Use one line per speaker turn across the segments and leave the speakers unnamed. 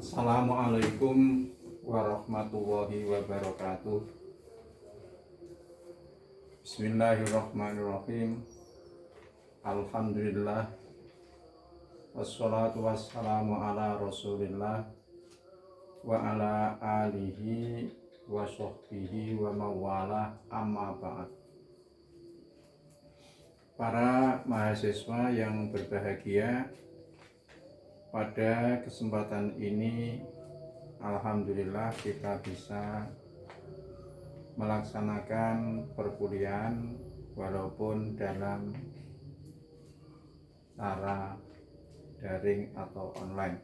Assalamualaikum warahmatullahi wabarakatuh. Bismillahirrahmanirrahim. Alhamdulillah. Wassalatu wassalamu ala rasulillah wa ala alihi wa sahbihi wa mawalah, amma ba'd. Para mahasiswa yang berbahagia, pada kesempatan ini alhamdulillah kita bisa melaksanakan perkuliahan walaupun dalam cara daring atau online.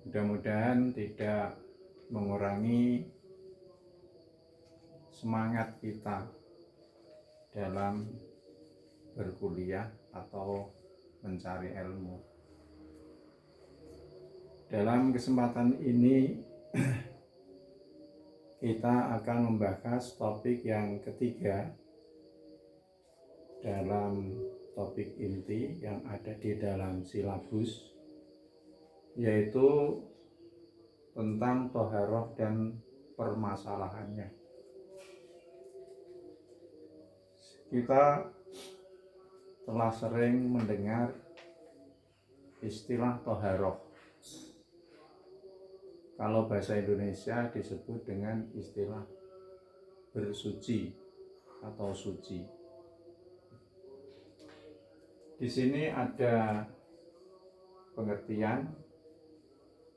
Mudah-mudahan tidak mengurangi semangat kita dalam berkuliah atau mencari ilmu. Dalam kesempatan ini kita akan membahas topik yang ketiga dalam topik inti yang ada di dalam silabus, yaitu tentang toharoh dan permasalahannya. Kita telah sering mendengar istilah toharoh. Kalau bahasa Indonesia disebut dengan istilah bersuci atau suci. Di sini ada pengertian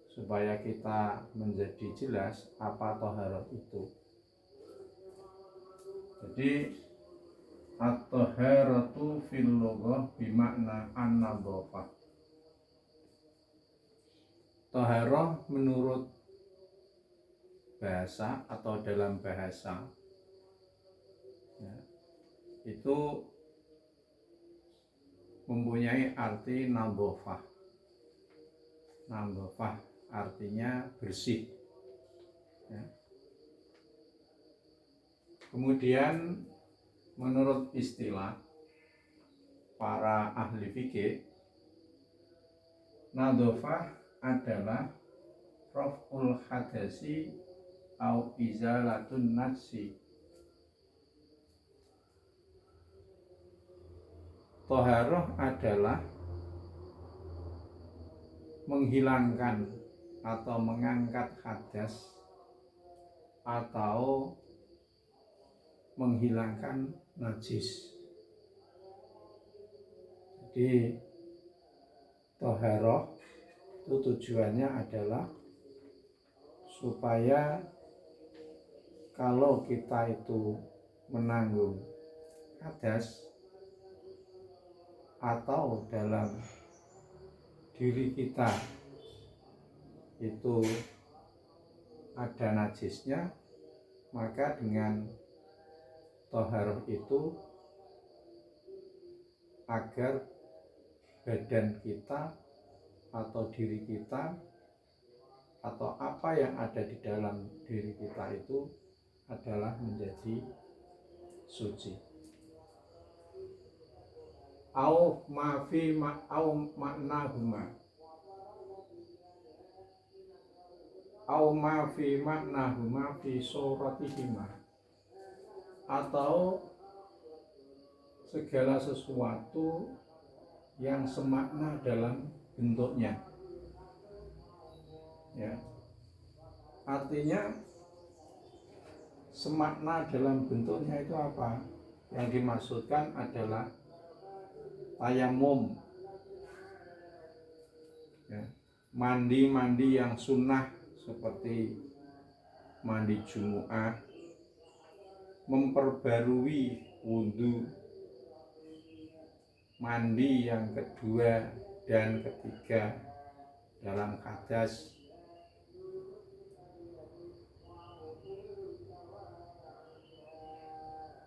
supaya kita menjadi jelas apa toharoh itu. Jadi at-toharatu fil lughah bimakna an-nadhafah. Toharoh menurut bahasa atau dalam bahasa itu mempunyai arti nadhafah. Nadhafah artinya bersih. Kemudian menurut istilah para ahli fikih, nadhafah adalah raf'ul hadasi au izalatun najsi. Toharoh adalah menghilangkan atau mengangkat hadas atau menghilangkan najis. Jadi toharoh itu tujuannya adalah supaya kalau kita itu menanggung hadas atau dalam diri kita itu ada najisnya, maka dengan toharoh itu agar badan kita atau diri kita atau apa yang ada di dalam diri kita itu adalah menjadi suci. Au mafi au maknahuma, au mafi maknahuma fi suratihima, atau segala sesuatu yang semakna dalam bentuknya. Ya. Artinya semakna dalam bentuknya itu apa? Yang dimaksudkan adalah tayamum, ya. Mandi yang sunnah seperti mandi Jumu'ah, memperbarui wudhu, mandi yang kedua dan ketiga dalam hadas,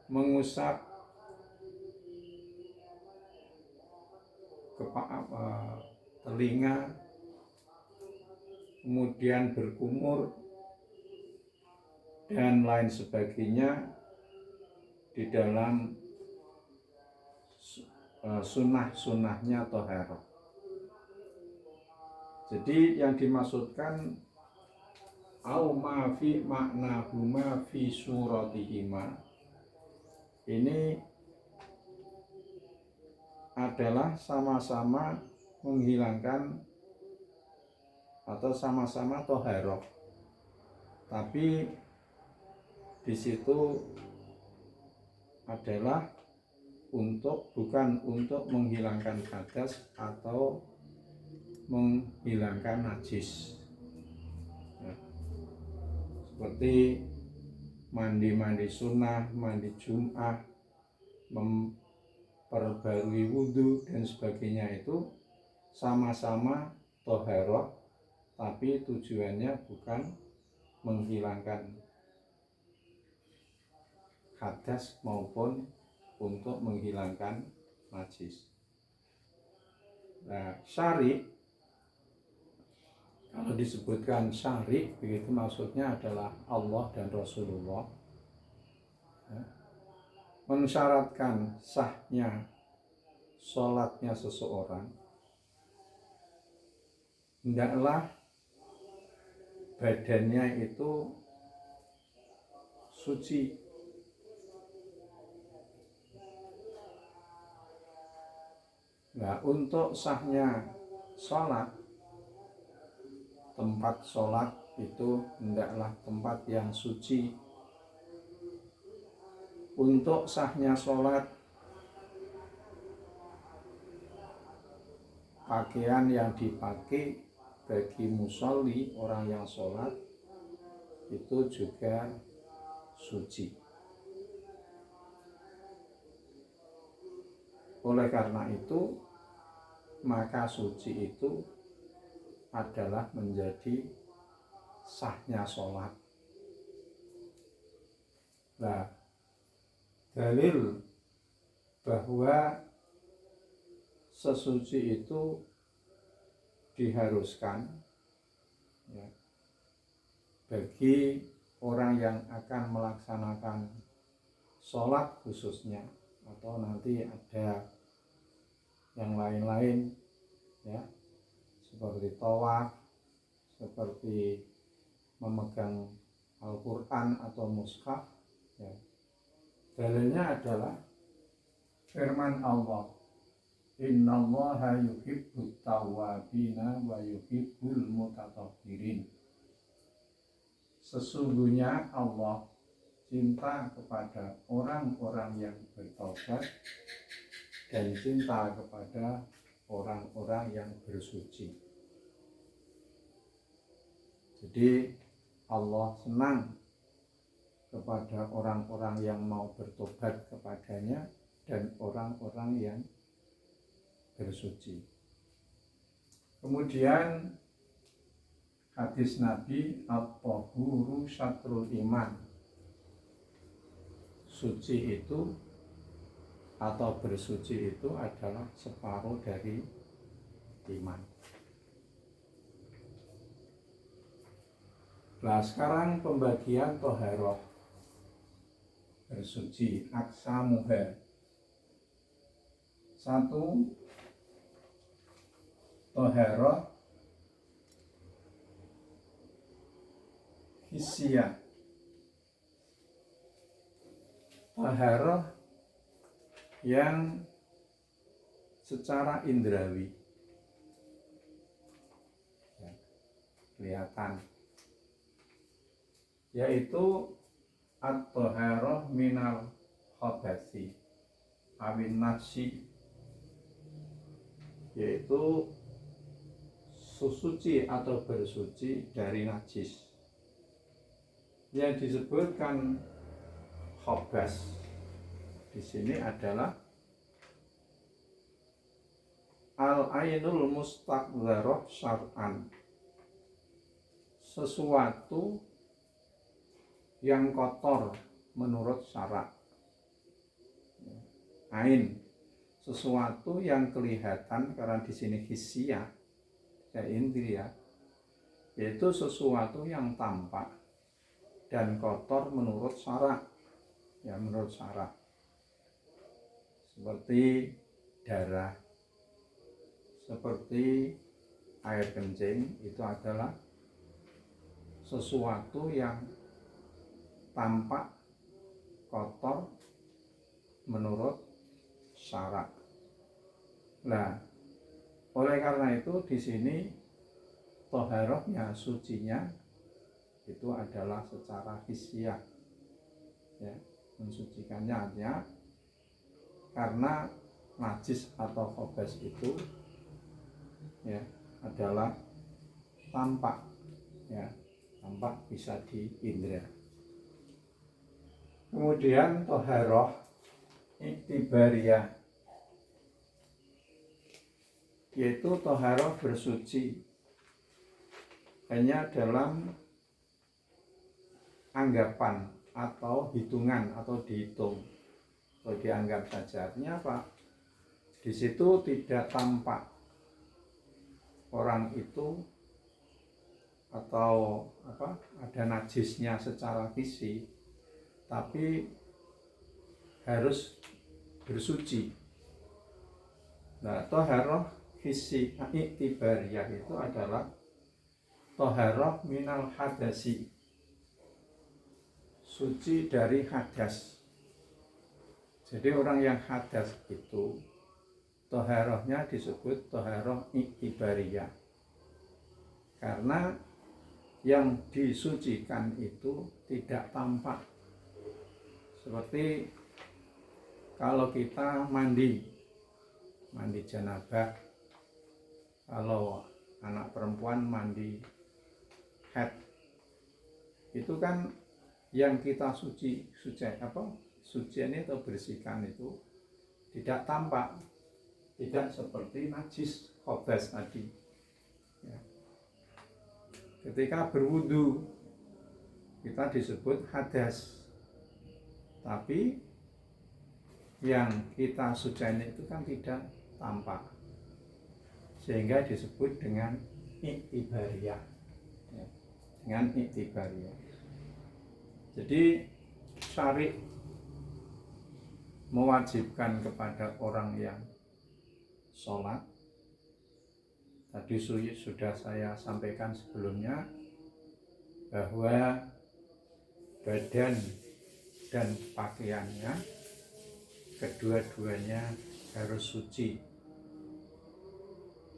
mengusap telinga, kemudian berkumur dan lain sebagainya di dalam sunnah-sunnahnya toharoh. Jadi yang dimaksudkan au ma fi makna huma fi suratihima ini adalah sama-sama menghilangkan atau sama-sama toharoh, tapi di situ adalah bukan untuk menghilangkan hadas atau menghilangkan najis. Ya. Seperti mandi sunnah, mandi Jum'ah, memperbarui wudhu dan sebagainya, itu sama-sama toharoh, tapi tujuannya bukan menghilangkan hadas maupun untuk menghilangkan najis. Nah, syari, kalau disebutkan syari, begitu maksudnya adalah Allah dan Rasulullah mensyaratkan sahnya sholatnya seseorang, hendaklah badannya itu suci. Nah, untuk sahnya sholat, tempat sholat itu hendaklah tempat yang suci. Untuk sahnya sholat, pakaian yang dipakai bagi musolli, orang yang sholat, itu juga suci. Oleh karena itu, maka suci itu adalah menjadi sahnya sholat. Nah, dalil bahwa sesuci itu diharuskan ya, bagi orang yang akan melaksanakan sholat khususnya, atau nanti ada yang lain-lain ya, seperti tawaf, seperti memegang Al-Quran atau mushaf ya. Dalilnya adalah firman Allah, innallaha yuhibbut tawwabina wa yuhibbul mutatahhirin. Sesungguhnya Allah cinta kepada orang-orang yang bertaubat dan cinta kepada orang-orang yang bersuci. Jadi Allah senang kepada orang-orang yang mau bertobat kepadanya dan orang-orang yang bersuci. Kemudian hadis Nabi, at-tahuru syatrul iman. Suci itu atau bersuci itu adalah separuh dari iman. Nah, sekarang pembagian toharoh bersuci, aksamuha. 1. Toharoh hissiyah. Toharoh yang secara indrawi ya, kelihatan, yaitu at-toharoh minal khabasi awin nafsi, yaitu suci atau bersuci dari najis. Yang disebutkan khabas di sini adalah al-ainul mustaqdzarah syar'an, sesuatu yang kotor menurut syarak. Ain, sesuatu yang kelihatan, karena di sini hissiyah ya, indriya, yaitu sesuatu yang tampak dan kotor menurut syarak ya, menurut syarak, seperti darah, seperti air kencing itu adalah sesuatu yang tampak kotor menurut syarak. Nah, oleh karena itu di sini toharohnya, sucinya itu adalah secara hissiyah, ya, mensucikannya artinya karena najis atau khobes itu ya adalah tampak, ya, tampak bisa diindra. Kemudian toharoh iktibariyah, yaitu toharoh bersuci hanya dalam anggapan atau hitungan atau dihitung atau dianggap saja. Artinya apa? Di situ tidak tampak orang itu atau ada najisnya secara fisik, tapi harus bersuci. Nah, toharoh fisik iktibariyah itu adalah toharoh minal hadasi, suci dari hadas. Jadi orang yang hadas itu toharohnya disebut toharoh iktibariyah, karena yang disucikan itu tidak tampak. Seperti kalau kita mandi janabah, kalau anak perempuan mandi haid, itu kan yang kita sucian itu bersihkan itu tidak tampak, tidak seperti najis khobes tadi, ya. Ketika berwudu kita disebut hadas, tapi yang kita sucikan itu kan tidak tampak, sehingga disebut dengan iktibariyah, ya, dengan iktibariyah. Jadi syari' mewajibkan kepada orang yang sholat, tadi sudah saya sampaikan sebelumnya, bahwa badan dan pakaiannya kedua-duanya harus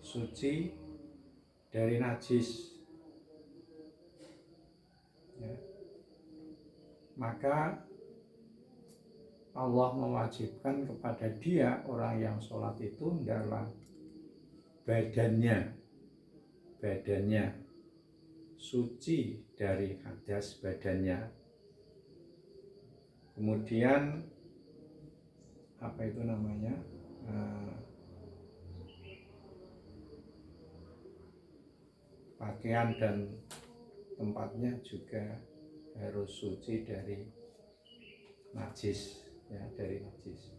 suci dari najis, ya. Maka Allah mewajibkan kepada dia, orang yang sholat itu, adalah badannya suci dari hadas badannya. Kemudian pakaian dan tempatnya juga harus suci dari najis, ya, dari najis.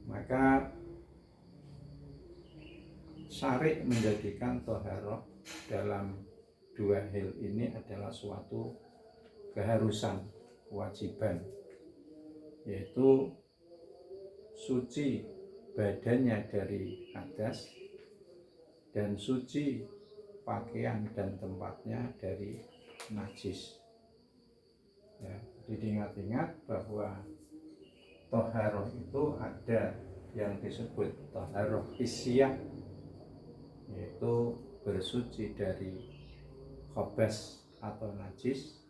Maka syari' menjadikan toharoh dalam dua hal ini adalah suatu keharusan, kewajiban, yaitu suci badannya dari hadas dan suci pakaian dan tempatnya dari najis, ya. Jadi ingat-ingat bahwa toharoh itu ada yang disebut toharoh hissiyah, yaitu bersuci dari khobes atau najis.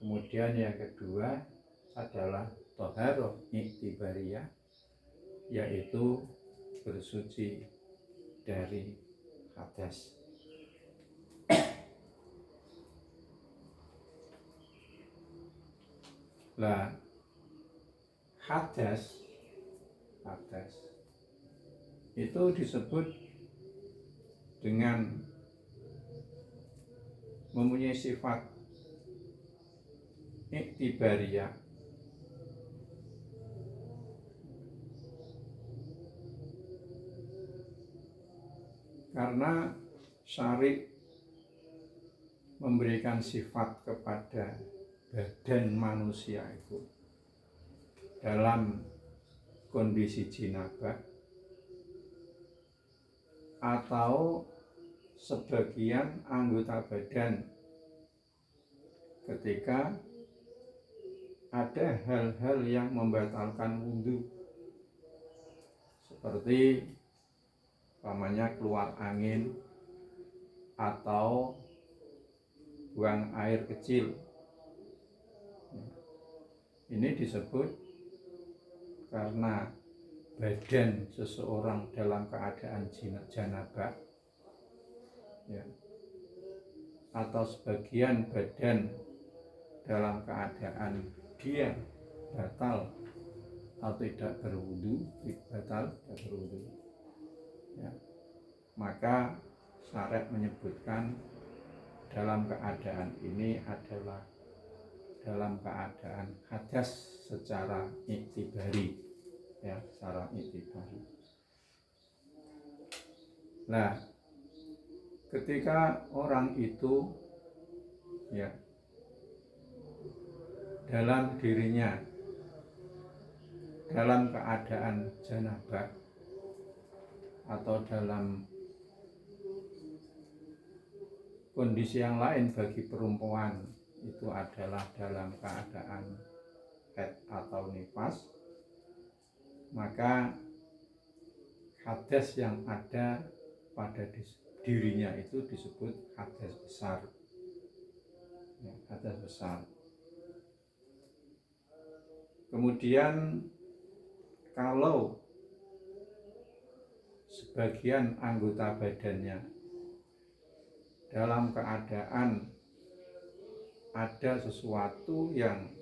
Kemudian yang kedua adalah toharoh iktibariyah, yaitu bersuci dari hadas. Lah, hadas itu disebut dengan mempunyai sifat iktibariyah, karena syari' memberikan sifat kepada badan manusia itu dalam kondisi jinabah atau sebagian anggota badan ketika ada hal-hal yang membatalkan wudhu, seperti umpamanya keluar angin atau buang air kecil. Ini disebut karena badan seseorang dalam keadaan janabah, ya, atau sebagian badan dalam keadaan dia batal atau tidak berwudu, ya, maka syariat menyebutkan dalam keadaan ini adalah dalam keadaan hadas secara iktibari, ya, secara iktibari. Nah, ketika orang itu, ya, dalam dirinya dalam keadaan janabah atau dalam kondisi yang lain bagi perempuan itu adalah dalam keadaan haid atau nifas, maka hadas yang ada pada dirinya itu disebut hadas besar, ya, hadas besar. Kemudian kalau sebagian anggota badannya dalam keadaan ada sesuatu yang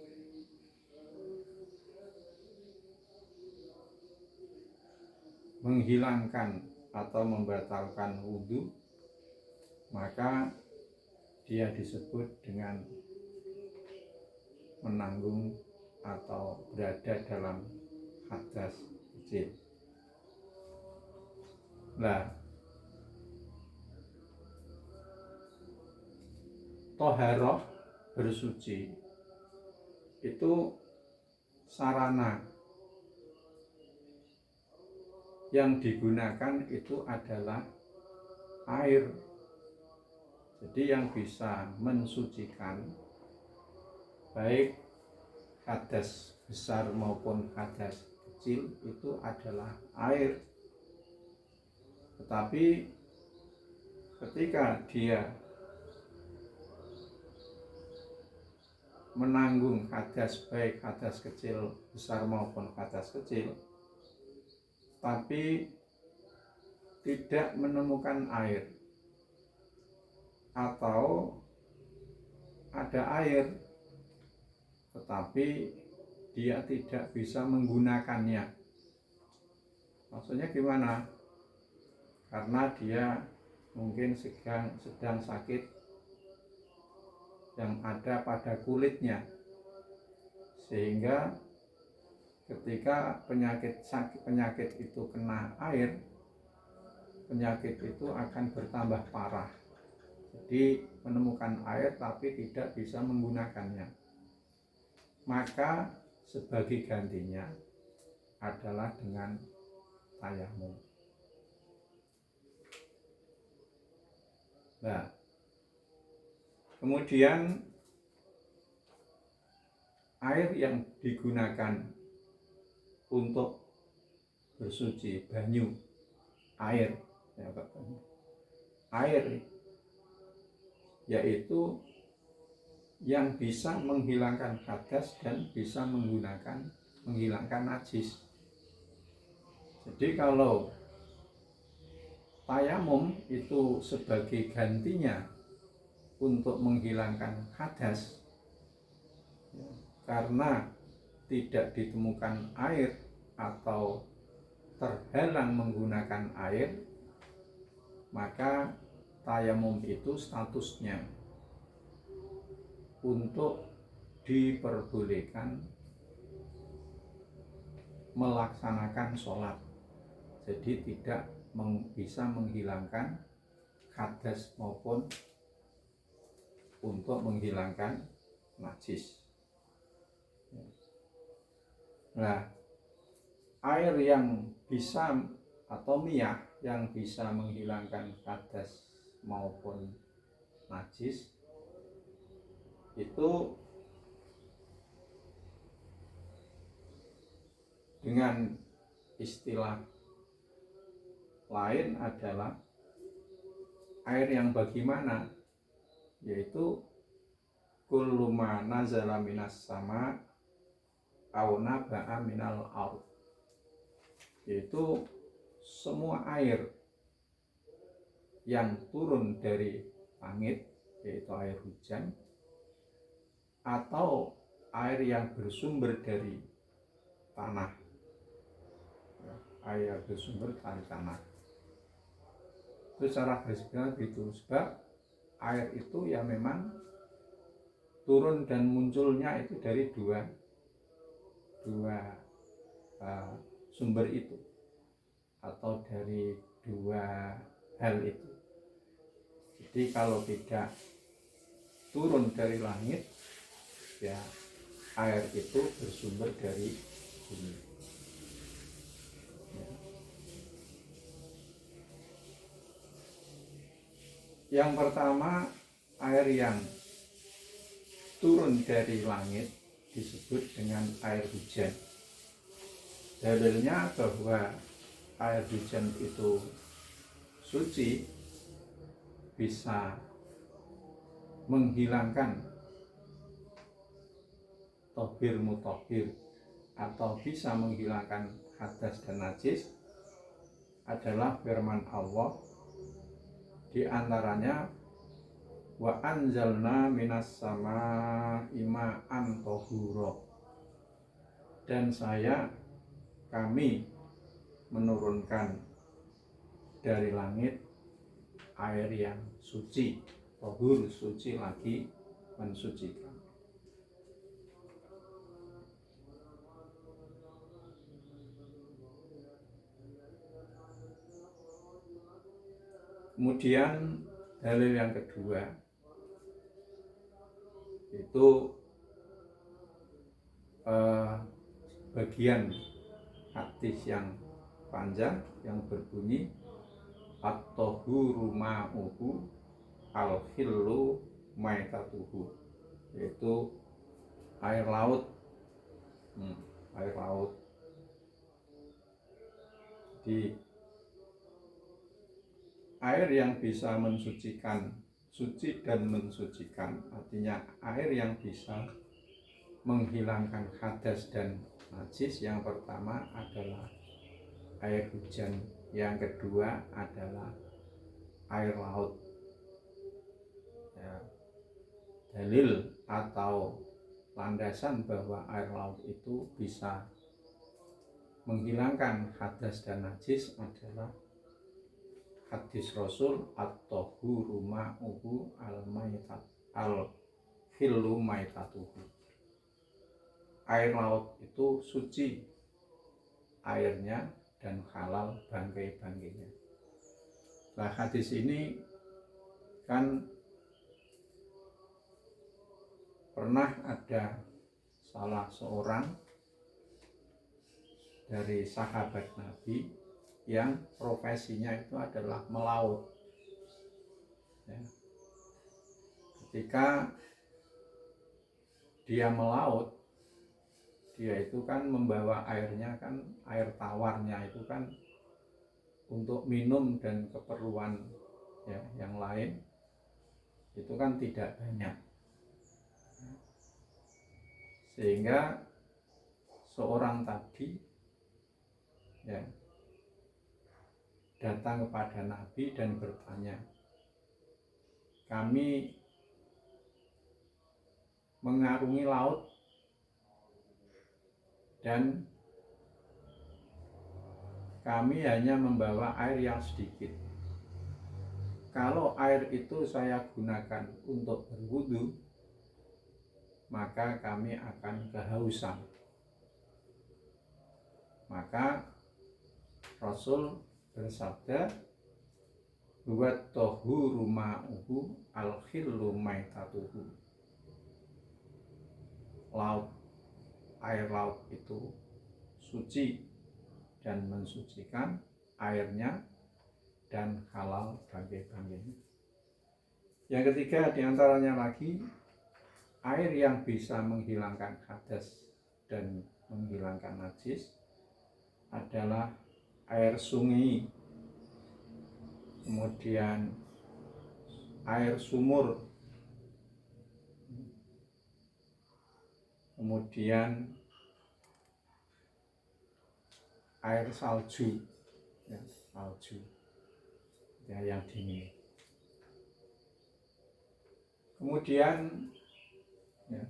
menghilangkan atau membatalkan wudhu, maka dia disebut dengan menanggung atau berada dalam hadas kecil. Nah, toharoh bersuci itu sarana yang digunakan itu adalah air. Jadi yang bisa mensucikan baik hadas besar maupun hadas kecil itu adalah air. Tetapi ketika dia menanggung hadas baik hadas kecil besar maupun hadas kecil, tapi tidak menemukan air atau ada air tetapi dia tidak bisa menggunakannya. Maksudnya gimana? Karena dia mungkin sedang sakit yang ada pada kulitnya, sehingga ketika penyakit itu kena air, penyakit itu akan bertambah parah. Jadi menemukan air tapi tidak bisa menggunakannya, maka sebagai gantinya adalah dengan tayamum. Nah, kemudian air yang digunakan untuk bersuci, banyu, air, ya, air yaitu yang bisa menghilangkan hadas dan bisa menghilangkan najis. Jadi kalau tayamum itu sebagai gantinya untuk menghilangkan hadas, karena tidak ditemukan air atau terhalang menggunakan air, maka tayamum itu statusnya untuk diperbolehkan melaksanakan sholat. Jadi tidak bisa menghilangkan hadas maupun untuk menghilangkan najis. Nah, air yang bisa atau miyah yang bisa menghilangkan hadas maupun najis itu dengan istilah lain adalah air yang bagaimana, yaitu kullu ma nazala minas sama au naba'a minal ardh, yaitu semua air yang turun dari langit, yaitu air hujan, atau air yang bersumber dari tanah, air yang bersumber dari tanah. Itu secara garis besar gitu, sebab air itu ya memang turun dan munculnya itu dari dua sumber itu, atau dari dua hal itu. Jadi kalau tidak turun dari langit, ya air itu bersumber dari bumi. Ya. Yang pertama, air yang turun dari langit disebut dengan air hujan. Dalilnya bahwa air hujan itu suci, bisa menghilangkan tohir mutohir atau bisa menghilangkan hadas dan najis adalah firman Allah, di antaranya wa anzalna minas samaa'i ma'an tahura, dan kami menurunkan dari langit air yang suci. Tahur, suci lagi, mensucikan. Kemudian dalil yang kedua itu bagian hadis yang panjang yang berbunyi at-tahuru ma'uhu al-khillu maitatuhu, yaitu air laut. Air laut. Di air yang bisa mensucikan, suci dan mensucikan, artinya air yang bisa menghilangkan hadas dan najis, yang pertama adalah air hujan, yang kedua adalah air laut. Ya, dalil atau landasan bahwa air laut itu bisa menghilangkan hadas dan najis adalah hadis Rasul at-tahuru ma'uhu al-khillu maitatuhu. Air laut itu suci airnya dan halal bangkai-bangkainya. Nah, hadis ini kan pernah ada salah seorang dari sahabat Nabi yang profesinya itu adalah melaut. Ya. Ketika dia melaut, dia itu kan membawa airnya, kan air tawarnya itu kan untuk minum dan keperluan ya yang lain itu kan tidak banyak, sehingga seorang tadi ya datang kepada Nabi dan bertanya, kami mengarungi laut dan kami hanya membawa air yang sedikit. Kalau air itu saya gunakan untuk berwudu, maka kami akan kehausan. Maka Rasul bersabda, wa tahuru ma'uhu al-khillu maitatuhu. Air laut itu suci dan mensucikan airnya, dan halal bangkai-bangkai. Yang ketiga diantaranya lagi, air yang bisa menghilangkan hadas dan menghilangkan najis adalah air sungai, kemudian air sumur, kemudian air salju, ya, salju ya, yang dingin. Kemudian ya,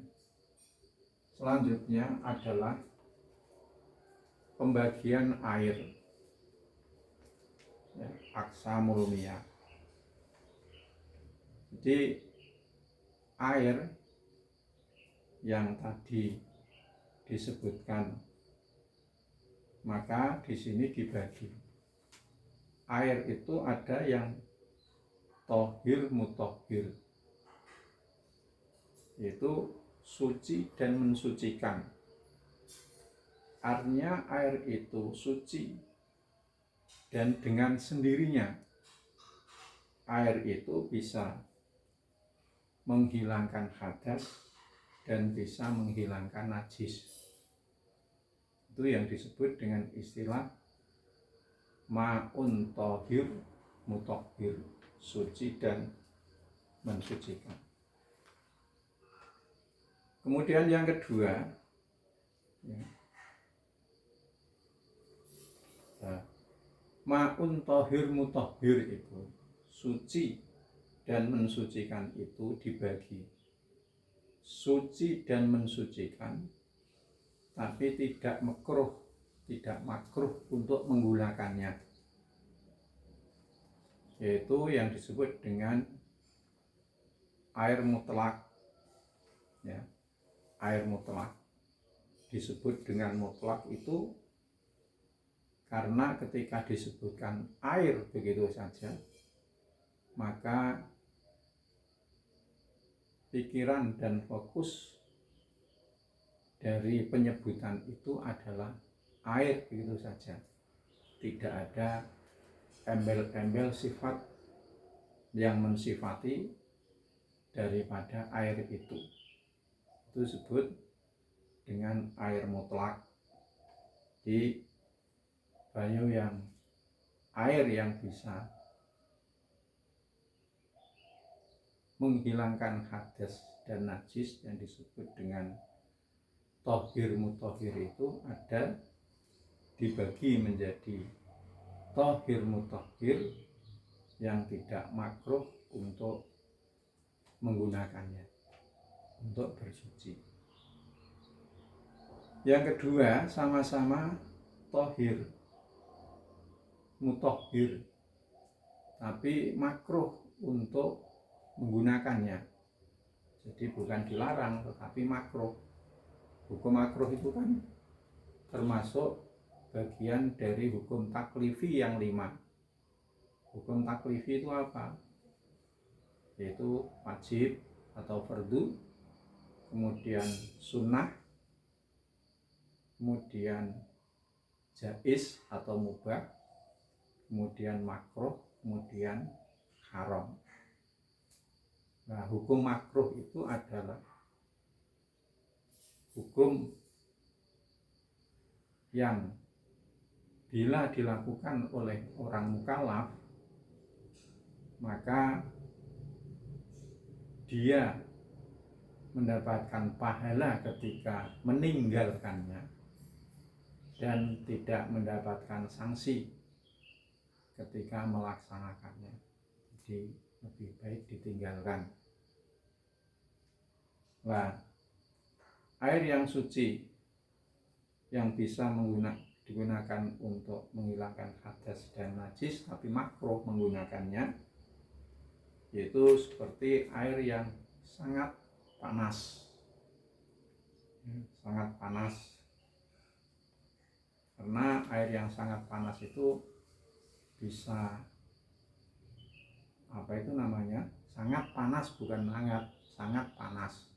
selanjutnya adalah pembagian air, ya, aksamul miyah. Jadi air yang tadi disebutkan, maka di sini dibagi. Air itu ada yang tohir mutohir, yaitu suci dan mensucikan. Artinya air itu suci dan dengan sendirinya air itu bisa menghilangkan hadas dan bisa menghilangkan najis. Itu yang disebut dengan istilah ma'un tohir mutohir, suci dan mensucikan. Kemudian yang kedua, ya, ma'un tohir mutohir itu suci dan mensucikan itu dibagi. Suci dan mensucikan, tapi tidak makruh untuk menggunakannya, yaitu yang disebut dengan air mutlak, ya. Air mutlak disebut dengan mutlak itu karena ketika disebutkan air begitu saja, maka pikiran dan fokus dari penyebutan itu adalah air begitu saja. Tidak ada embel-embel sifat yang mensifati daripada air itu. Itu disebut dengan air mutlak. Di banyu yang air yang bisa menghilangkan hadas dan najis yang disebut dengan tohir mutohir itu ada dibagi menjadi tohir mutohir yang tidak makruh untuk menggunakannya untuk bersuci. Yang kedua sama-sama tohir mutohir, tapi makruh untuk menggunakannya. Jadi bukan dilarang tetapi makruh. Hukum makruh itu kan termasuk bagian dari hukum taklifi yang 5. Hukum taklifi itu apa? Yaitu wajib atau fardu, kemudian sunnah, kemudian jaiz atau mubah, kemudian makruh, kemudian haram. Nah, hukum makruh itu adalah hukum yang bila dilakukan oleh orang mukallaf, maka dia mendapatkan pahala ketika meninggalkannya dan tidak mendapatkan sanksi ketika melaksanakannya. Jadi lebih baik ditinggalkan. Nah, air yang suci yang bisa digunakan untuk menghilangkan hadas dan najis tapi makruh menggunakannya, yaitu seperti air yang sangat panas. Sangat panas. Karena air yang sangat panas itu bisa sangat panas, bukan hangat, sangat panas.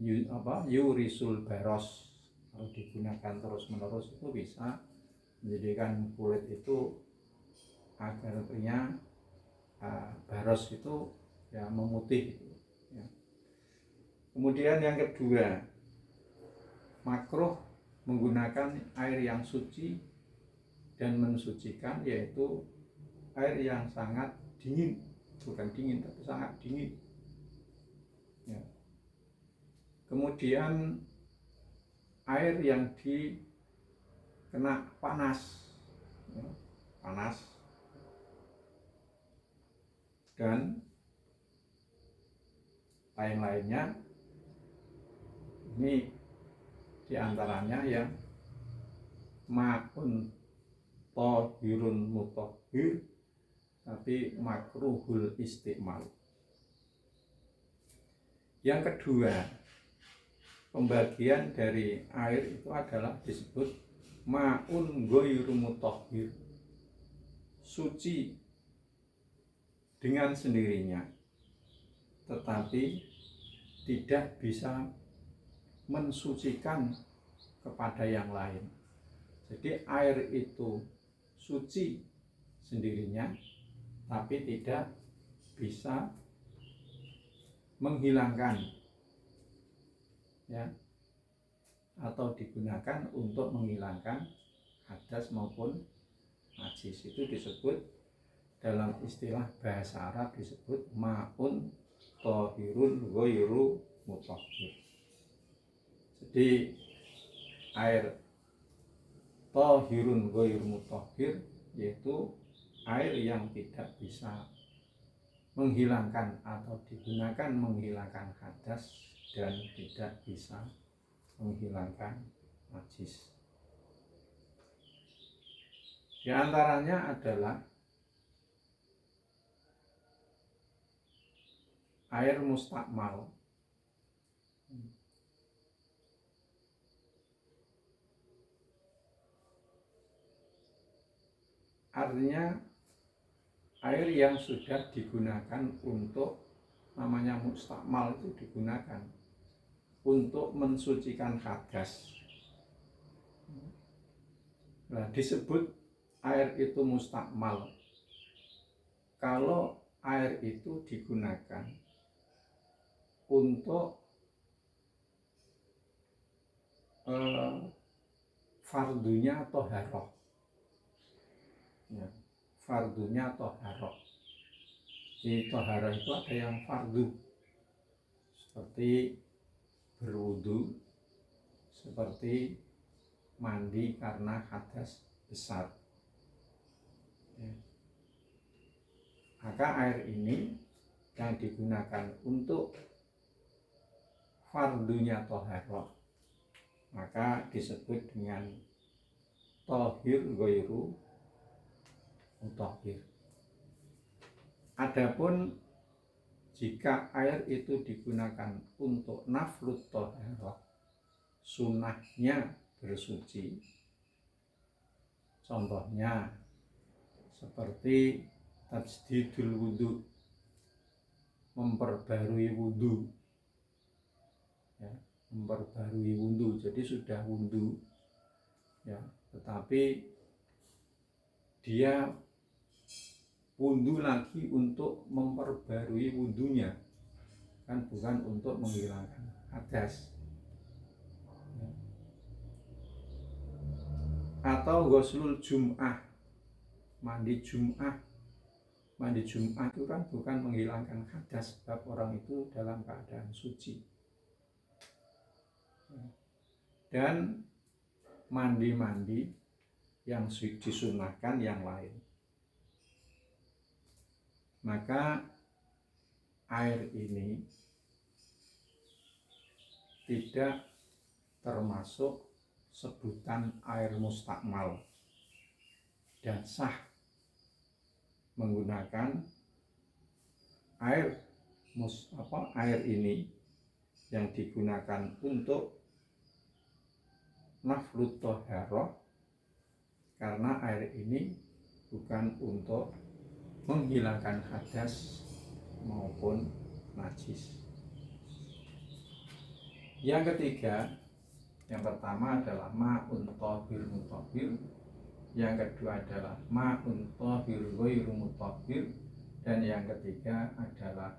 Yurisul baros, kalau digunakan terus menerus itu bisa menjadikan kulit itu agar baros itu ya memutih gitu, ya. Kemudian yang kedua, makruh menggunakan air yang suci dan mensucikan, yaitu air yang sangat dingin, bukan dingin tapi sangat dingin, ya. Kemudian air yang dikena panas, ya, panas, dan lain-lainnya. Ini diantaranya yang ma'un thahirun mutahhir tapi makruhul isti'mal. Yang kedua, pembagian dari air itu adalah disebut ma'un ghairu mutahhir, suci dengan sendirinya tetapi tidak bisa mensucikan kepada yang lain. Jadi air itu suci sendirinya tapi tidak bisa menghilangkan, ya, atau digunakan untuk menghilangkan hadas maupun najis. Itu disebut dalam istilah bahasa Arab disebut ma'un thahirun ghairu mutahhir. Jadi air thahirun ghairu mutahhir yaitu air yang tidak bisa menghilangkan atau digunakan menghilangkan hadas dan tidak bisa menghilangkan najis. Di antaranya adalah air mustakmal. Artinya air yang sudah digunakan untuk, namanya mustakmal itu digunakan untuk mensucikan hadas. Nah, disebut air itu mustakmal kalau air itu digunakan untuk fardunya thaharah, ya, fardunya thaharah. Di thaharah itu ada yang fardu seperti berwudu, seperti mandi karena hadas besar, ya. Maka air ini yang digunakan untuk fardunya thaharah maka disebut dengan thahir ghairu mutahhir. Adapun jika air itu digunakan untuk naflut thaharah, sunnahnya bersuci, contohnya seperti tajdidul wudu, memperbarui wudu, ya, memperbarui wudu. Jadi sudah wudu, ya, tetapi dia wudu lagi untuk memperbarui wudunya, kan bukan untuk menghilangkan hadas, ya. Atau ghuslul jum'ah, mandi jum'ah. Mandi jum'ah itu kan bukan menghilangkan hadas, sebab orang itu dalam keadaan suci. Dan mandi-mandi yang disunahkan yang lain. Maka air ini tidak termasuk sebutan air mustakmal dan sah menggunakan air ini yang digunakan untuk naflut thaharah, karena air ini bukan untuk menghilangkan hadas maupun najis. Yang ketiga, yang pertama adalah ma'un thahir mutahhir, yang kedua adalah ma'un tahir ghairu mutahhir, dan yang ketiga adalah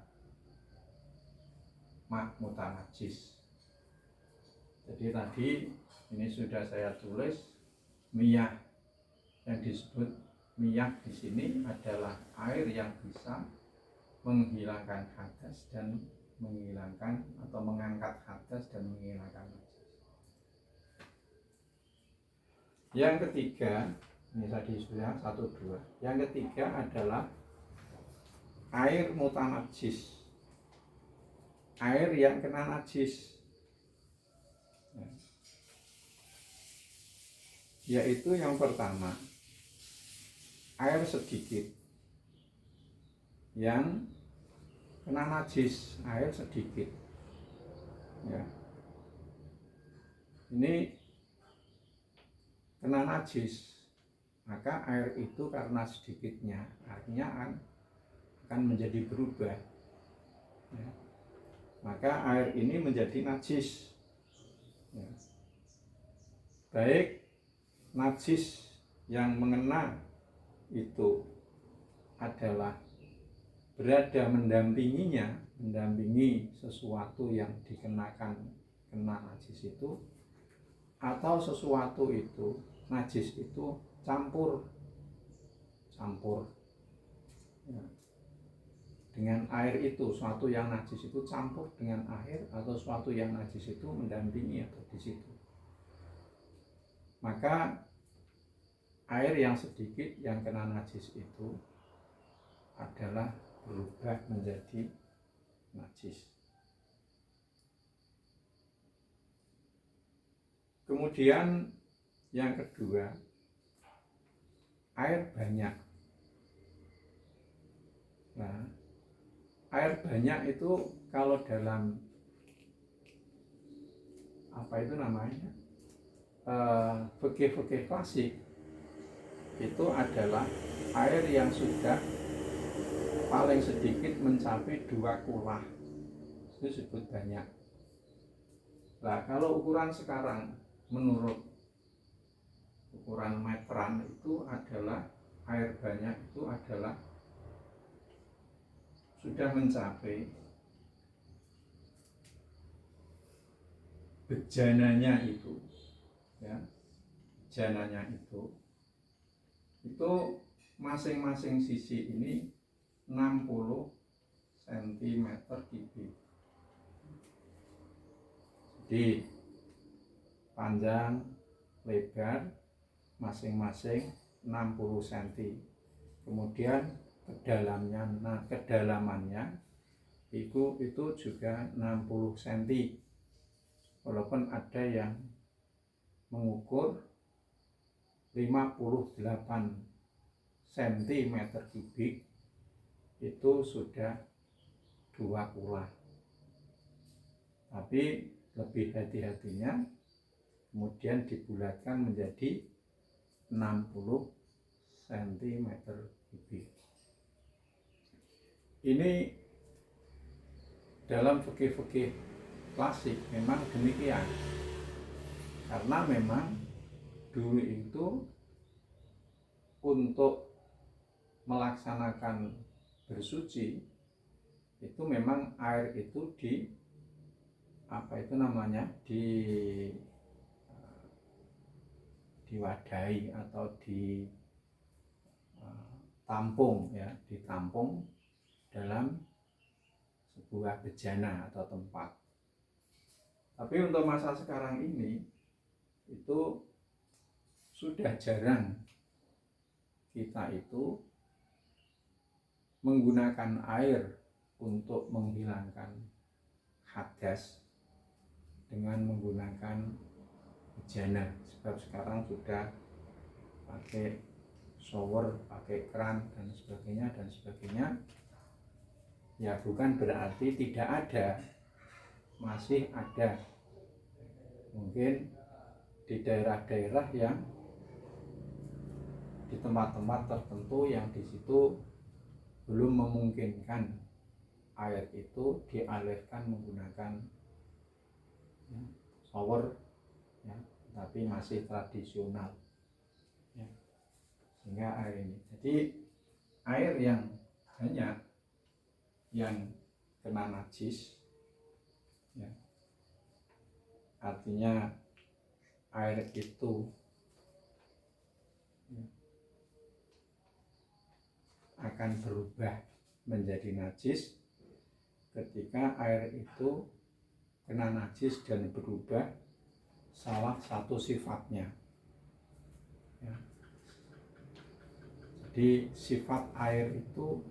ma' mutanajjis. Jadi tadi ini sudah saya tulis, miyah yang disebut miyah di sini adalah air yang bisa menghilangkan hadas dan menghilangkan atau mengangkat hadas dan menghilangkan najis. Yang ketiga, ini tadi sudah 1, 2. Yang ketiga adalah air mutanajjis, air yang kena najis, yaitu yang pertama air sedikit yang kena najis, air sedikit ya, ini kena najis, maka air itu karena sedikitnya artinya akan menjadi berubah ya. Maka air ini menjadi najis ya. Baik najis yang mengena itu adalah berada mendampingi sesuatu yang dikenakan kena najis itu, atau sesuatu itu najis itu campur ya, dengan air itu, suatu yang najis itu campur dengan air, atau suatu yang najis itu mendampingi atau di situ, maka air yang sedikit yang kena najis itu adalah berubah menjadi najis. Kemudian yang kedua, air banyak. Nah, air banyak itu kalau dalam apa itu namanya, fikih klasik itu adalah air yang sudah paling sedikit mencapai 2 kulah, itu disebut banyak. Nah, kalau ukuran sekarang menurut ukuran meteran itu adalah air banyak itu adalah sudah mencapai bejananya itu ya, bejananya itu masing-masing sisi ini 60 cm kubik. Jadi panjang lebar masing-masing 60 cm. Kemudian kedalamannya itu juga 60 cm. Walaupun ada yang mengukur 58 cm kubik, itu sudah 2 kulah. Tapi lebih hati-hatinya kemudian dibulatkan menjadi 60 cm kubik. Ini dalam fikih klasik memang demikian, karena memang dulu itu untuk melaksanakan bersuci itu memang air itu diwadahi atau ditampung ya, ditampung dalam sebuah bejana atau tempat. Tapi untuk masa sekarang ini itu sudah jarang kita itu menggunakan air untuk menghilangkan hadas dengan menggunakan bejana, sebab sekarang sudah pakai shower, pakai keran dan sebagainya. Ya bukan berarti tidak ada, masih ada. Mungkin di daerah-daerah yang di tempat-tempat tertentu yang di situ belum memungkinkan air itu dialirkan menggunakan shower ya, tapi masih tradisional ya. sehingga air ini. Jadi air yang banyak yang kena najis, ya, artinya air itu akan berubah menjadi najis ketika air itu kena najis dan berubah salah satu sifatnya, ya. Jadi sifat air itu,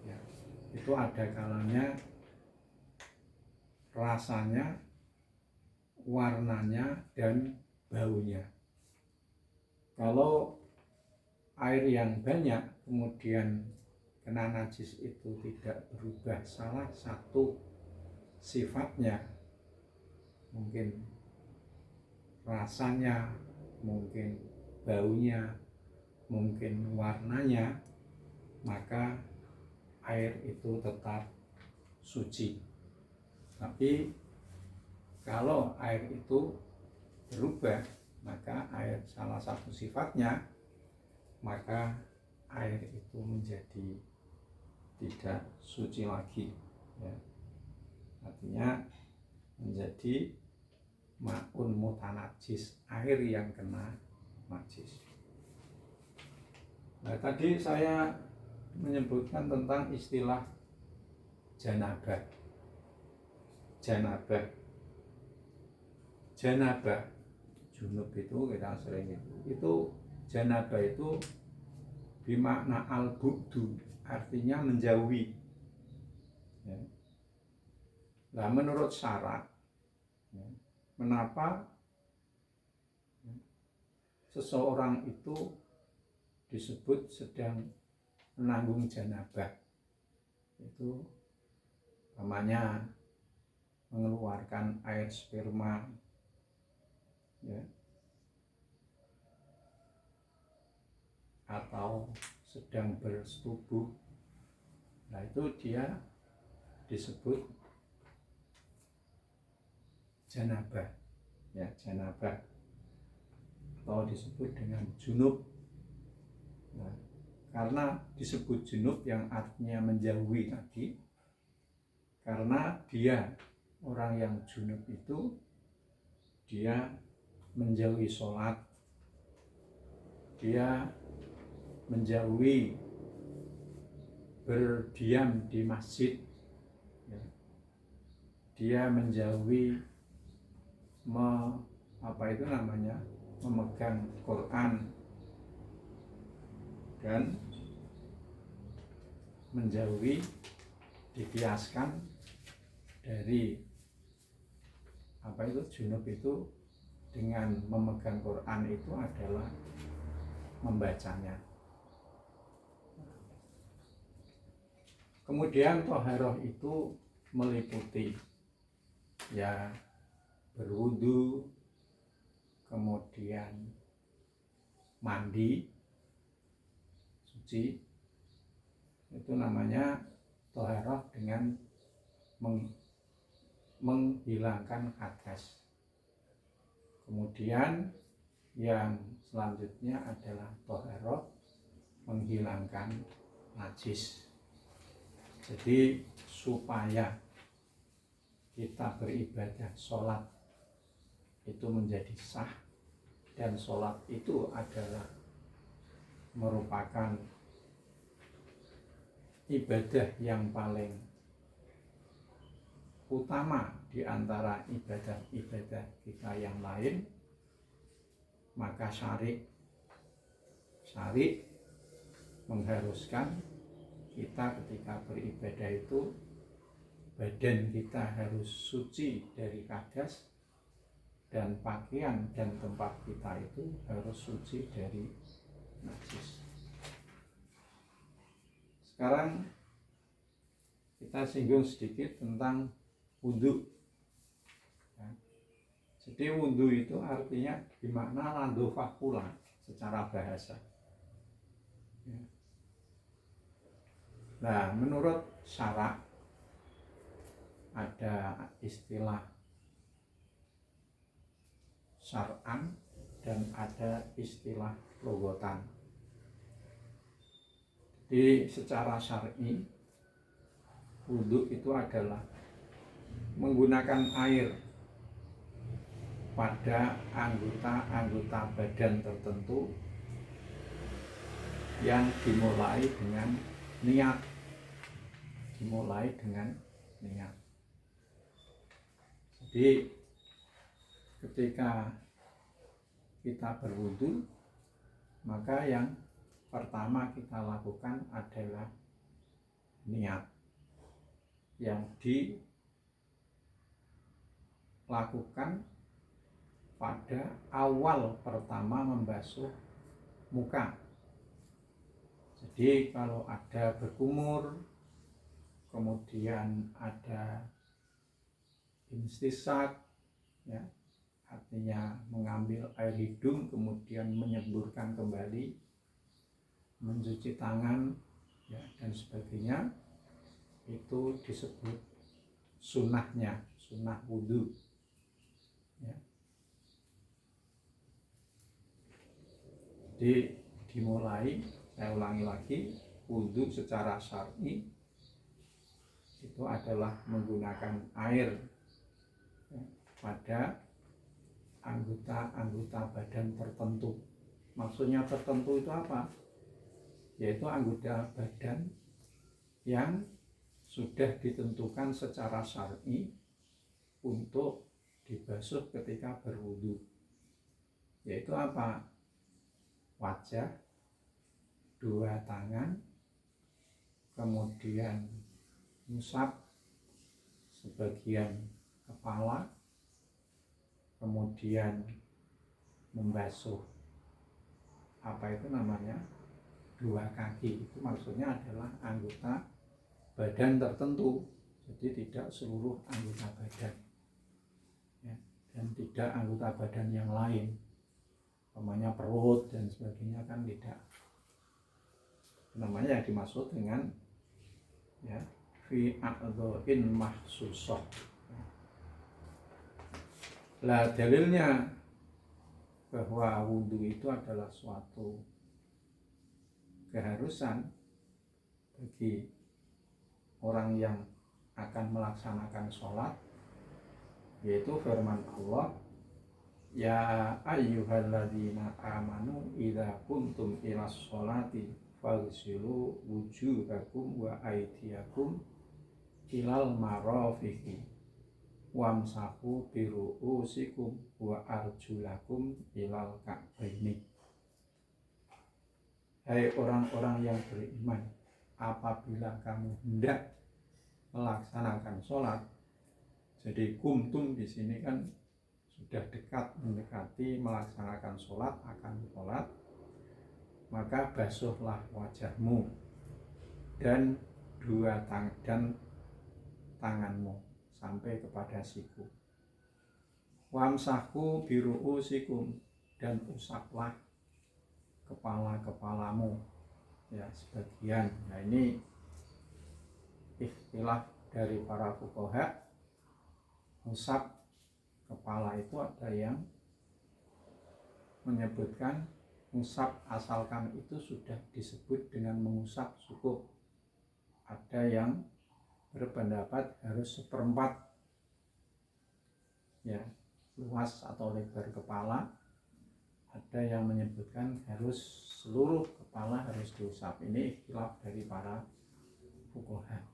ya, itu ada kalanya rasanya, warnanya, dan baunya. Kalau air yang banyak kemudian kena najis itu tidak berubah salah satu sifatnya, mungkin rasanya, mungkin baunya, mungkin warnanya, maka air itu tetap suci. Tapi kalau air itu berubah, maka air salah satu sifatnya, maka air itu menjadi tidak suci lagi, ya. Artinya menjadi ma'un mutanajis, air yang kena najis. Nah, tadi saya menyebutkan tentang istilah janabah. Janabah, junub itu kita sering itu janabah itu bimakna al-bu'du, artinya menjauhi, ya. Nah, menurut syarak, ya, kenapa seseorang itu disebut sedang menanggung janabah? Itu namanya mengeluarkan air sperma, ya, atau sedang bersetubuh. Nah, itu dia disebut janabah, ya, janabah, atau disebut dengan junub. Nah, karena disebut junub yang artinya menjauhi tadi, karena dia orang yang junub itu dia menjauhi sholat, dia menjauhi berdiam di masjid, ya. Dia menjauhi memegang Quran, dan menjauhi, dikiaskan dari junub itu dengan memegang Quran itu adalah membacanya. Kemudian thaharah itu meliputi, ya, berwudu, kemudian mandi suci, itu namanya thaharah dengan menghilangkan hadas. Kemudian yang selanjutnya adalah thaharah menghilangkan najis. Jadi supaya kita beribadah sholat itu menjadi sah, dan sholat itu adalah merupakan ibadah yang paling utama di antara ibadah-ibadah kita yang lain, maka syari' mengharuskan kita ketika beribadah itu badan kita harus suci dari hadas, dan pakaian dan tempat kita itu harus suci dari najis. Sekarang kita singgung sedikit tentang wudhu, ya. Jadi wudhu itu artinya bermakna landofah pula secara bahasa, ya. Nah, menurut syarak ada istilah syar'an dan ada istilah logotan. Jadi secara syar'i wudhu itu adalah menggunakan air pada anggota-anggota badan tertentu yang dimulai dengan niat. Jadi ketika kita berwudu, maka yang pertama kita lakukan adalah niat, yang dilakukan pada awal pertama membasuh muka. Jadi kalau ada berkumur, kemudian ada istinsak, ya, artinya mengambil air hidung kemudian menyeburkan kembali, mencuci tangan, ya, dan sebagainya, itu disebut sunnahnya, sunnah wudhu, ya. Jadi dimulai, saya ulangi lagi, wudhu secara syar'i itu adalah menggunakan air, ya, pada anggota-anggota badan tertentu. Maksudnya tertentu itu apa? Yaitu anggota badan yang sudah ditentukan secara syar'i untuk dibasuh ketika berwudu. Yaitu apa? Wajah, dua tangan, kemudian ngusap sebagian kepala, kemudian membasuh dua kaki. Itu maksudnya adalah anggota badan tertentu, jadi tidak seluruh anggota badan, ya, dan tidak anggota badan yang lain, namanya perut dan sebagainya, kan tidak. Namanya yang dimaksud dengan, ya, fi a'dha'in mahsusah. Lah dalilnya bahwa wudhu itu adalah suatu keharusan bagi orang yang akan melaksanakan sholat, yaitu firman Allah, ya ayyuhalladzina amanu idza kuntum ilas sholati faghsilu wujuhakum wa aydiyakum ilal marafiqi wamsahu biru'usikum wa arjulakum ilal ka'baini. Hai orang-orang yang beriman, apabila kamu hendak melaksanakan sholat, jadi kumtum di sini kan sudah mendekati melaksanakan sholat, akan sholat, maka basuhlah wajahmu dan dua tanganmu sampai kepada siku. Wamsahu biru'usikum, dan usaplah kepala-kepalamu, ya, sebagian. Nah, ini istilah dari para fuqaha. Usap kepala itu ada yang menyebutkan usap asalkan itu sudah disebut dengan mengusap cukup. Ada yang berpendapat harus seperempat, ya, luas atau lebar kepala. Ada yang menyebutkan harus seluruh kepala harus diusap. Ini ikhtilaf dari para fuqaha.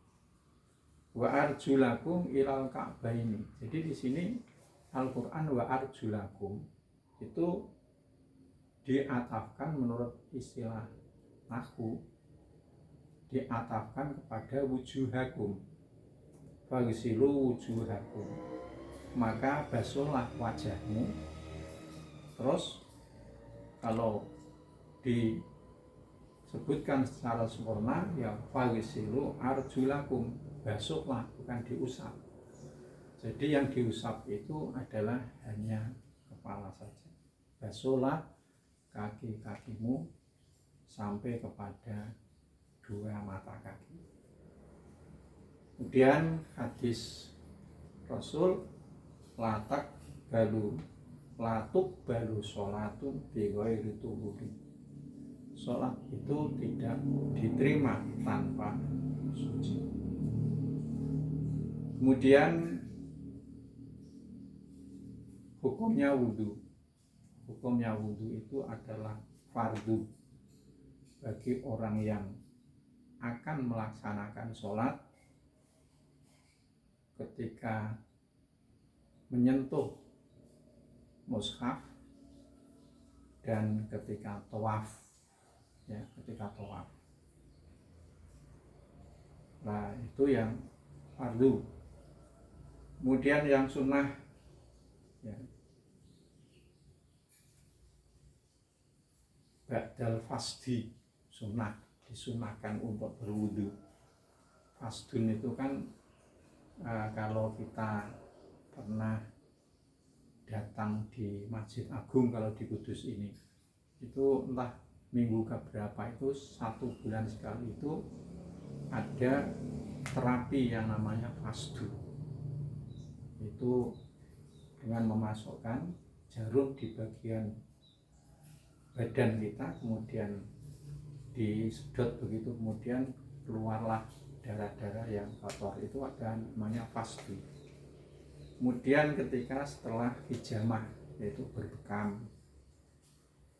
Wa arjulakum ilal ka'baini. Jadi di sini Al-Qur'an wa arjulakum itu diatafkan menurut istilah nahwu, diatafkan kepada wujuhakum. Faghsilu wujuhakum, maka basuhlah wajahmu. Terus kalau disebutkan secara sempurna, ya faghsilu arjulakum, basuhlah, bukan diusap. Jadi yang diusap itu adalah hanya kepala saja. Basuhlah kaki-kakimu sampai kepada dua mata kaki. Kemudian hadis Rasul, latuk balu sholatun bi ghairi tuhuri. sholat itu tidak diterima tanpa suci. Kemudian hukumnya wudhu. Hukumnya wudhu itu adalah fardu bagi orang yang akan melaksanakan sholat. Ketika menyentuh mushaf dan ketika tawaf, ya, ketika tawaf. Nah, itu yang fardu. Kemudian yang sunnah, ya, ba'dal fasdi, sunnah, disunahkan untuk berwudu. Fasdun itu kan kalau kita pernah datang di Masjid Agung kalau di Kudus ini, itu entah minggu keberapa itu 1 bulan sekali itu ada terapi yang namanya fasdu. Itu dengan memasukkan jarum di bagian badan kita, kemudian disedot begitu, kemudian keluarlah darah-darah yang kotor, itu ada namanya fasdu. Kemudian ketika setelah hijamah, yaitu berbekam,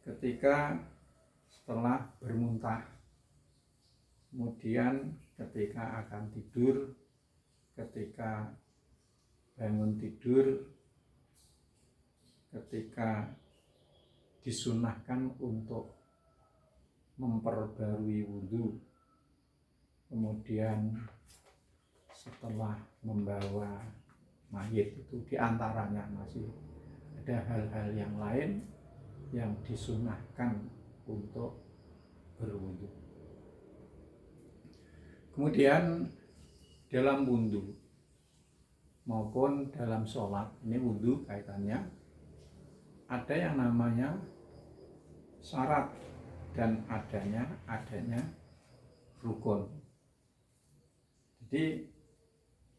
ketika setelah bermuntah, kemudian ketika akan tidur, ketika bangun tidur, ketika disunahkan untuk memperbarui wudhu, kemudian setelah membawa mayit, itu diantaranya masih ada hal-hal yang lain yang disunahkan untuk berwudhu. Kemudian dalam wudhu maupun dalam sholat, ini wudhu kaitannya, ada yang namanya syarat dan adanya rukun. Jadi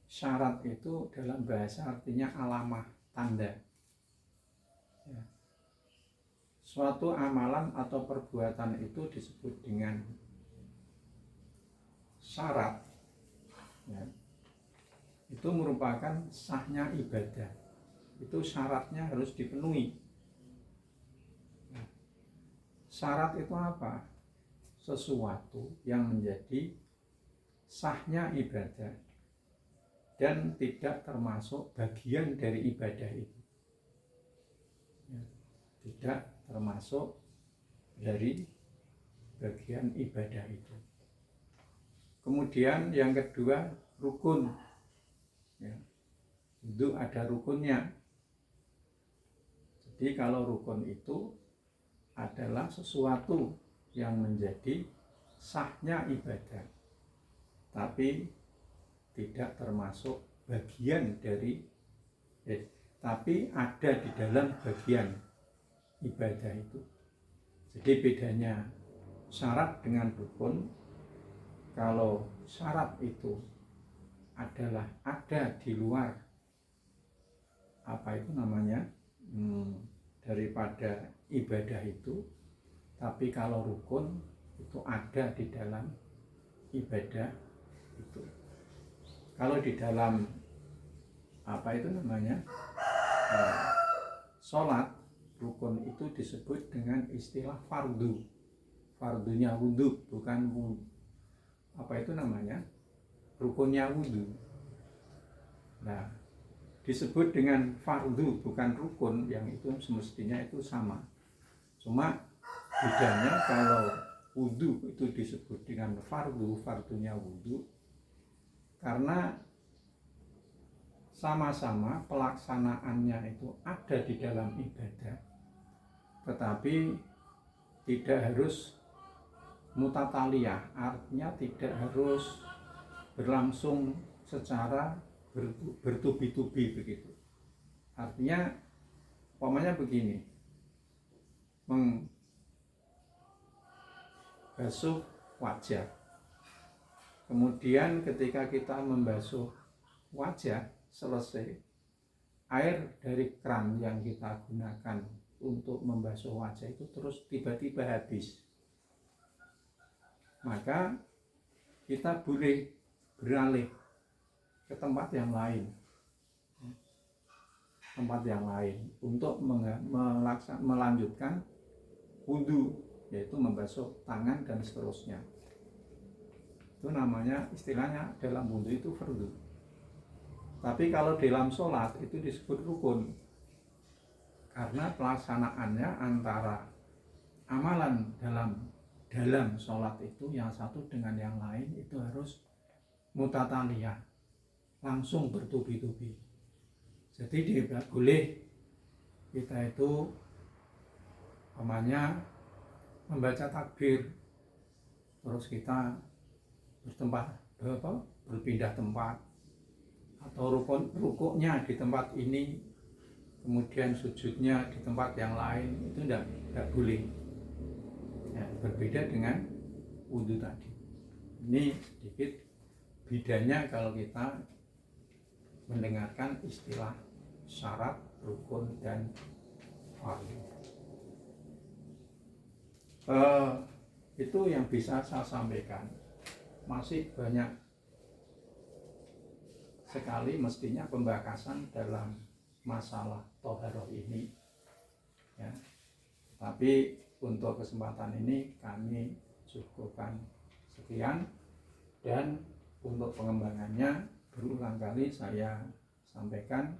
syarat itu dalam bahasa artinya alamah, tanda. Ya. Suatu amalan atau perbuatan itu disebut dengan syarat. Ya. Itu merupakan sahnya ibadah. Itu syaratnya harus dipenuhi. Syarat itu apa? Sesuatu yang menjadi sahnya ibadah dan tidak termasuk bagian dari ibadah itu, ya, tidak termasuk dari bagian ibadah itu. Kemudian yang kedua, rukun, ya, itu ada rukunnya. Jadi kalau rukun itu adalah sesuatu yang menjadi sahnya ibadah, tapi tidak termasuk bagian dari, tapi ada di dalam bagian ibadah itu. Jadi bedanya syarat dengan rukun, kalau syarat itu adalah ada di luar apa itu namanya daripada ibadah itu, tapi kalau rukun itu ada di dalam ibadah itu. Kalau di dalam apa itu namanya sholat, rukun itu disebut dengan istilah fardu. Fardunya wudhu, bukan apa itu namanya rukunnya wudhu. Nah, disebut dengan fardu bukan rukun, yang itu semestinya itu sama. Cuma bedanya kalau wudhu itu disebut dengan fardu, fardunya wudhu, karena sama-sama pelaksanaannya itu ada di dalam ibadah, tetapi tidak harus mutataliyah, artinya tidak harus berlangsung secara bertubi-tubi begitu. Artinya umpamanya begini, membasuh wajah, kemudian ketika kita membasuh wajah selesai, air dari keran yang kita gunakan untuk membasuh wajah itu terus tiba-tiba habis. maka kita boleh beralih ke tempat yang lain, untuk melanjutkan wudhu, yaitu membasuh tangan dan seterusnya. Itu namanya, istilahnya dalam wudhu itu fardu. Tapi kalau dalam sholat itu disebut rukun, karena pelaksanaannya antara amalan dalam sholat itu yang satu dengan yang lain itu harus mutataliyah, langsung bertubi-tubi. Jadi tidak boleh kita itu namanya membaca takbir terus kita berpindah tempat, atau rukuknya di tempat ini kemudian sujudnya di tempat yang lain, itu tidak boleh ya, berbeda dengan wudhu tadi. Ini sedikit bedanya kalau kita mendengarkan istilah syarat, rukun, dan fardu. Itu yang bisa saya sampaikan. Masih banyak sekali mestinya pembahasan dalam masalah toharoh ini ya. Tapi untuk kesempatan ini kami cukupkan sekian, dan untuk pengembangannya berulang kali saya sampaikan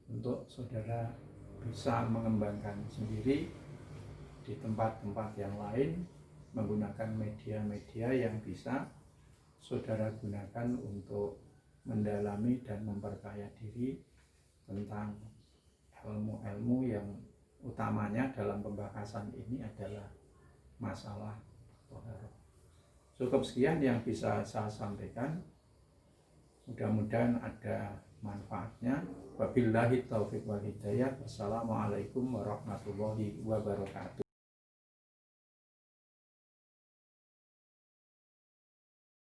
untuk saudara bisa mengembangkan sendiri di tempat-tempat yang lain menggunakan media-media yang bisa saudara gunakan untuk mendalami dan memperkaya diri tentang ilmu-ilmu yang utamanya dalam pembahasan ini adalah masalah toharoh. Cukup sekian yang bisa saya sampaikan, mudah-mudahan ada manfaatnya. Wabillahi taufiq wal hidayah. Wassalamualaikum warahmatullahi wabarakatuh.